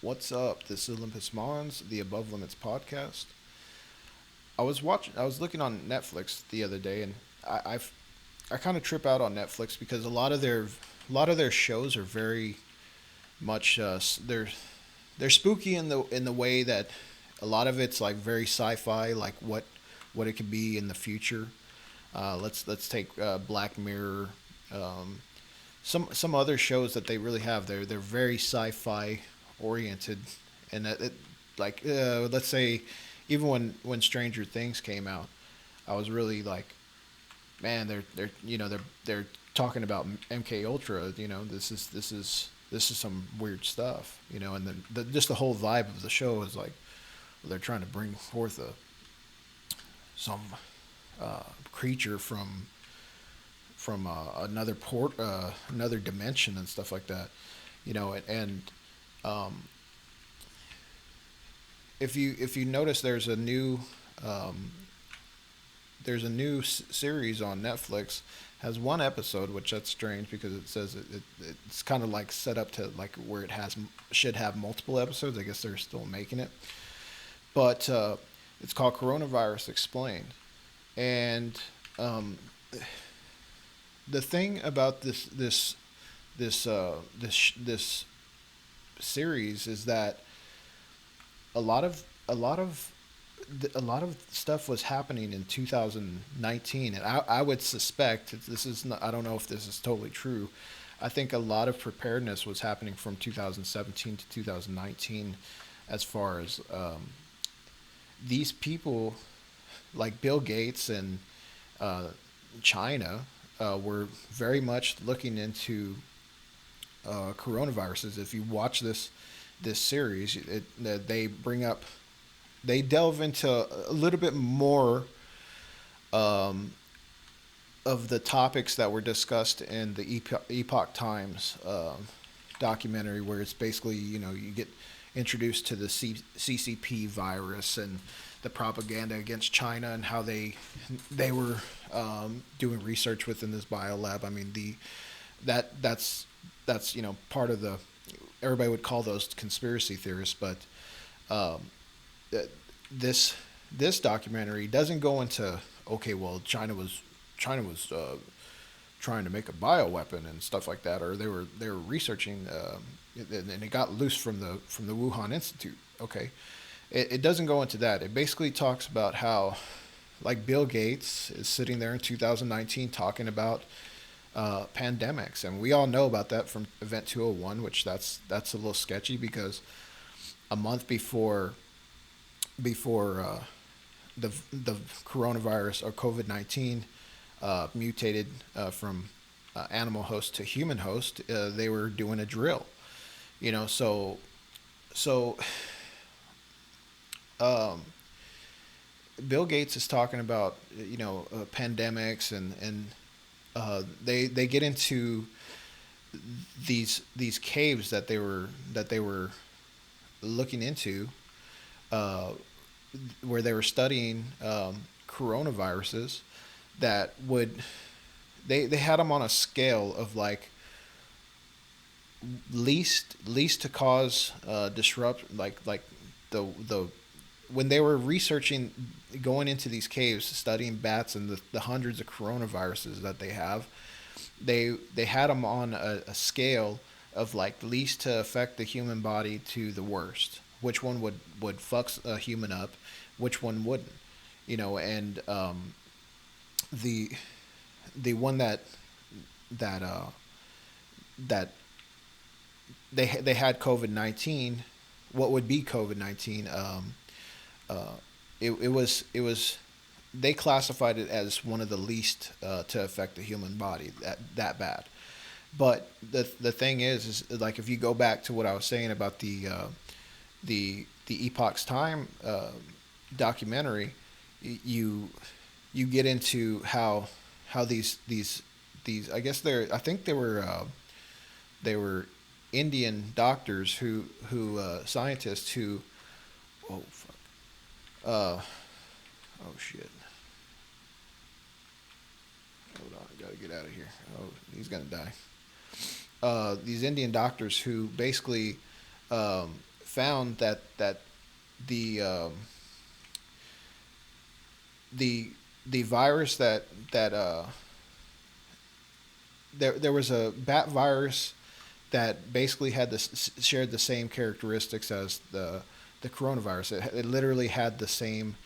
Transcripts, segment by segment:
What's up? This is Olympus Mons, the Above Limits podcast. I was looking on Netflix the other day, and I kind of trip out on Netflix because a lot of their shows are very much they're spooky in the way that a lot of it's like very sci-fi, like what it could be in the future. Let's take Black Mirror. Um, some other shows that they really have. They're very sci-fi oriented, and like let's say even when Stranger Things came out, I was really like, man, they're talking about MK Ultra. This is some weird stuff. And then just the whole vibe of the show is like they're trying to bring forth some creature from another dimension and stuff like that. And um, if you notice, um, series on Netflix. Has one episode, which that's strange because it says it's kind of like set up to like where it has should have multiple episodes. I guess they're still making it, but it's called Coronavirus Explained. And um, the thing about this series is that a lot of stuff was happening in 2019, and I would suspect this is not, I don't know if this is totally true. I think a lot of preparedness was happening from 2017 to 2019, as far as these people like Bill Gates and uh, China were very much looking into coronaviruses. If you watch this series, they delve into a little bit more um, of the topics that were discussed in the Epoch Times documentary, where it's basically you get introduced to the CCP virus and the propaganda against China and how they were doing research within this biolab. I mean that's part of the everybody would call those conspiracy theorists, but um, this this documentary doesn't go into, okay, well, China was trying to make a bioweapon and stuff like that, or they were researching, and it got loose from the Wuhan Institute. Okay, it doesn't go into that. It basically talks about how, like, Bill Gates is sitting there in 2019 talking about pandemics, and we all know about that from Event 201, which that's a little sketchy because a month before the coronavirus or COVID-19 mutated from animal host to human host, they were doing a drill. So um, Bill Gates is talking about pandemics, and they get into these caves that they were looking into, uh, where they were studying coronaviruses that would they had them on a scale of like least to cause disrupt, like the when they were researching, going into these caves studying bats and the hundreds of coronaviruses that they have. They had them on a scale of like least to affect the human body to the worst. Which one would fuck a human up? Which one wouldn't? And the the one that that they had COVID-19. What would be COVID-19? Uh, it was they classified it as one of the least to affect the human body, that bad. But the thing is like, if you go back to what I was saying about the Epoch's Time documentary, you you get into how these, I think they were Indian doctors, who scientists who, oh fuck, uh oh shit, hold on, I gotta get out of here. Oh, he's gonna die. These Indian doctors who basically found that the the the virus that there was a bat virus that basically had this shared the same characteristics as the coronavirus. It literally had the same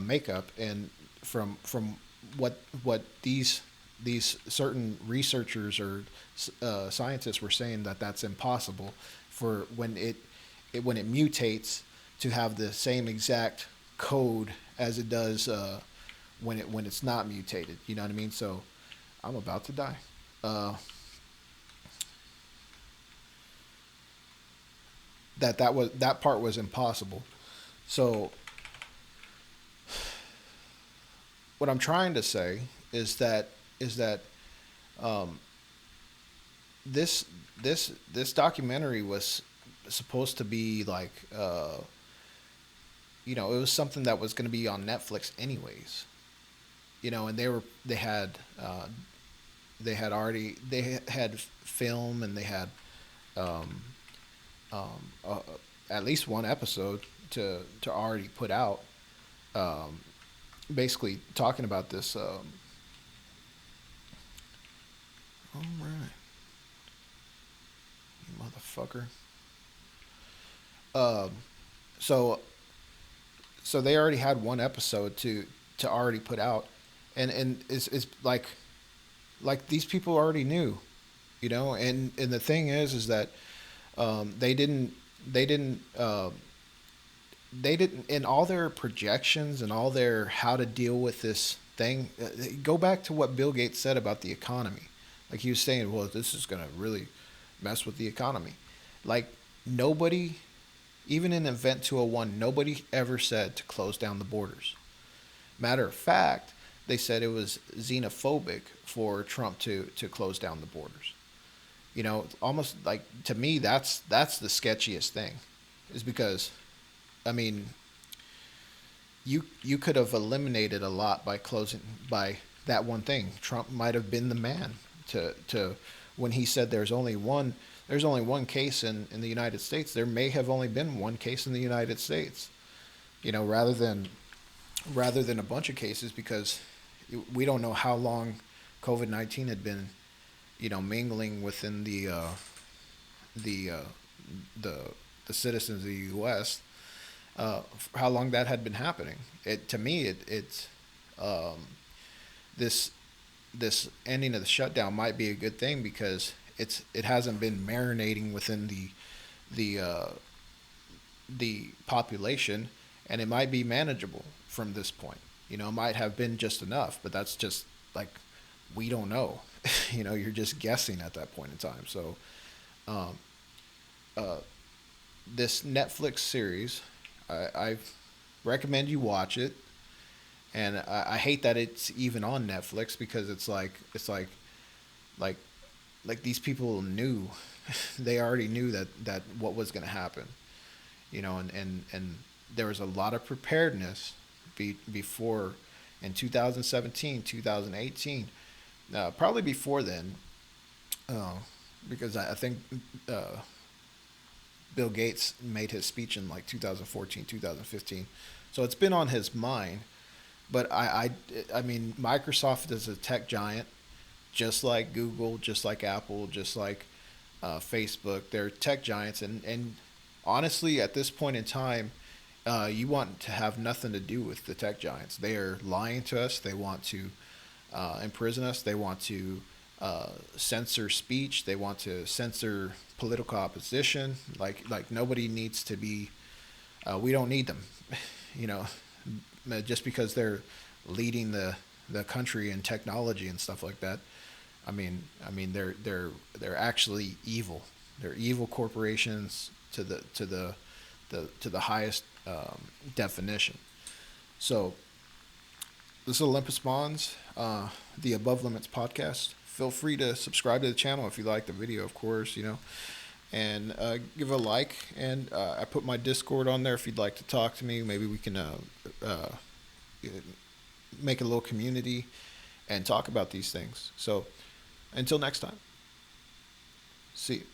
makeup, and from what these certain researchers or scientists were saying, that that's impossible for when it mutates to have the same exact code as it does when it's not mutated. You know what I mean? So I'm about to die. Uh, that part was impossible. So what I'm trying to say is that um, this this documentary was supposed to be like it was something that was going to be on Netflix anyways. And uh, they had film, and they had um, uh, at least one episode to already put out, um, basically talking about this. All right, you motherfucker. Um, so so they already had one episode to already put out, and it's like these people already knew, and the thing is that they didn't they didn't they didn't in all their projections and all their how to deal with this thing. Go back to what Bill Gates said about the economy. Like, he was saying, well, this is going to really mess with the economy. Like, nobody, even in Event 201, nobody ever said to close down the borders. Matter of fact, they said it was xenophobic for Trump to close down the borders. Almost like, to me, that's the sketchiest thing, is because, I mean, you could have eliminated a lot by closing by that one thing. Trump might have been the man to when he said there's only one case in the United States. There may have only been one case in the United States, rather than a bunch of cases, because we don't know how long COVID-19 had been, mingling within the the the citizens of the U.S. How long that had been happening. To me, it's um, this this ending of the shutdown might be a good thing, because it hasn't been marinating within the the population, and it might be manageable from this point. It might have been just enough, but that's just like, we don't know. You're just guessing at that point in time. So, um, uh, this Netflix series, I recommend you watch it. And I hate that it's even on Netflix, because like like these people knew, they already knew that what was going to happen, and there was a lot of preparedness before, in 2017, 2018, probably before then, uh, because I think uh, Bill Gates made his speech in like 2014, 2015. So it's been on his mind. But I mean, Microsoft is a tech giant, just like Google, just like Apple, just like Facebook. They're tech giants, and honestly, at this point in time, you want to have nothing to do with the tech giants. They are lying to us. They want to imprison us. They want to censor speech. They want to censor political opposition. Like nobody needs to be. We don't need them. You know, just because they're leading the country in technology and stuff like that. They're actually evil. They're evil corporations to the highest definition. So this is Olympus Mons, the Above Limits podcast. Feel free to subscribe to the channel if you like the video, of course, and give a like. And I put my Discord on there if you'd like to talk to me. Maybe we can uh, make a little community and talk about these things. So until next time, see you.